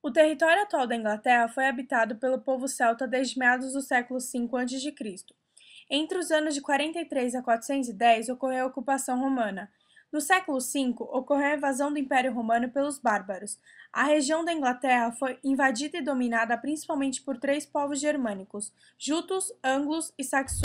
O território atual da Inglaterra foi habitado pelo povo celta desde meados do século V a.C. Entre os anos de 43 a 410 ocorreu a ocupação romana. No século V, ocorreu a invasão do Império Romano pelos bárbaros. A região da Inglaterra foi invadida e dominada principalmente por três povos germânicos: jutos, anglos e saxões.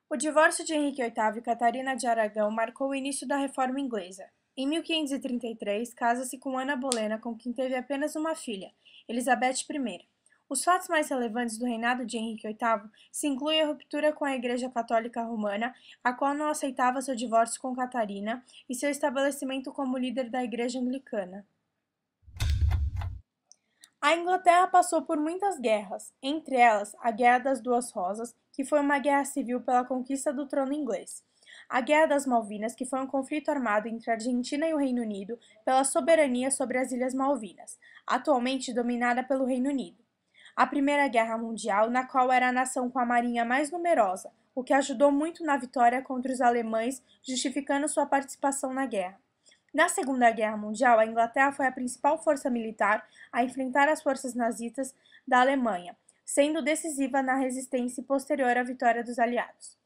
O divórcio de Henrique VIII e Catarina de Aragão marcou o início da Reforma Inglesa. Em 1533, casa-se com Ana Bolena, com quem teve apenas uma filha, Elizabeth I. Os fatos mais relevantes do reinado de Henrique VIII se incluem a ruptura com a Igreja Católica Romana, a qual não aceitava seu divórcio com Catarina, e seu estabelecimento como líder da Igreja Anglicana. A Inglaterra passou por muitas guerras, entre elas a Guerra das Duas Rosas, que foi uma guerra civil pela conquista do trono inglês. A Guerra das Malvinas, que foi um conflito armado entre a Argentina e o Reino Unido pela soberania sobre as Ilhas Malvinas, atualmente dominada pelo Reino Unido. A Primeira Guerra Mundial, na qual era a nação com a marinha mais numerosa, o que ajudou muito na vitória contra os alemães, justificando sua participação na guerra. Na Segunda Guerra Mundial, a Inglaterra foi a principal força militar a enfrentar as forças nazistas da Alemanha, sendo decisiva na resistência posterior à vitória dos aliados.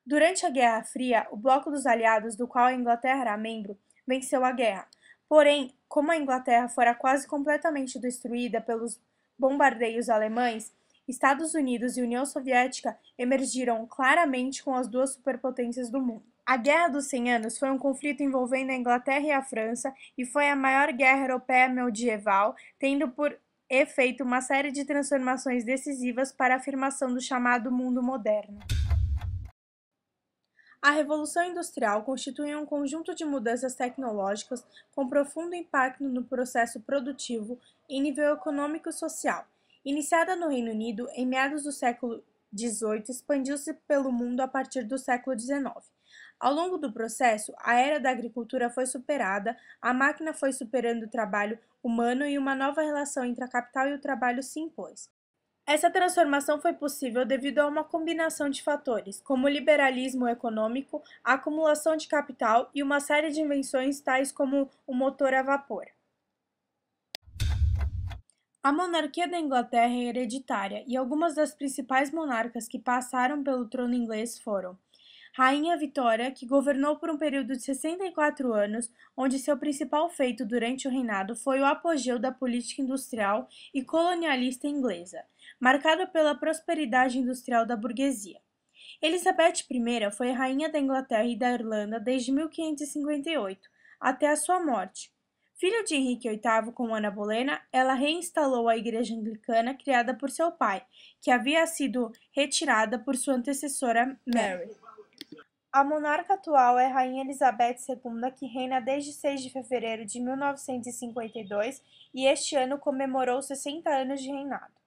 Durante a Guerra Fria, o bloco dos aliados, do qual a Inglaterra era membro, venceu a guerra. Porém, como a Inglaterra fora quase completamente destruída pelos bombardeios alemães, Estados Unidos e União Soviética emergiram claramente como as duas superpotências do mundo. A Guerra dos 100 Anos foi um conflito envolvendo a Inglaterra e a França e foi a maior guerra europeia medieval, tendo por efeito uma série de transformações decisivas para a afirmação do chamado mundo moderno. A Revolução Industrial constitui um conjunto de mudanças tecnológicas com profundo impacto no processo produtivo em nível econômico e social. Iniciada no Reino Unido em meados do século XVIII, expandiu-se pelo mundo a partir do século XIX. Ao longo do processo, a era da agricultura foi superada, a máquina foi superando o trabalho humano e uma nova relação entre a capital e o trabalho se impôs. Essa transformação foi possível devido a uma combinação de fatores, como o liberalismo econômico, a acumulação de capital e uma série de invenções tais como o motor a vapor. A monarquia da Inglaterra é hereditária e algumas das principais monarcas que passaram pelo trono inglês foram Rainha Vitória, que governou por um período de 64 anos, onde seu principal feito durante o reinado foi o apogeu da política industrial e colonialista inglesa, marcado pela prosperidade industrial da burguesia. Elizabeth I foi rainha da Inglaterra e da Irlanda desde 1558, até a sua morte. Filha de Henrique VIII com Ana Bolena, ela reinstalou a Igreja Anglicana criada por seu pai, que havia sido retirada por sua antecessora Mary. A monarca atual é Rainha Elizabeth II, que reina desde 6 de fevereiro de 1952 e este ano comemorou 60 anos de reinado.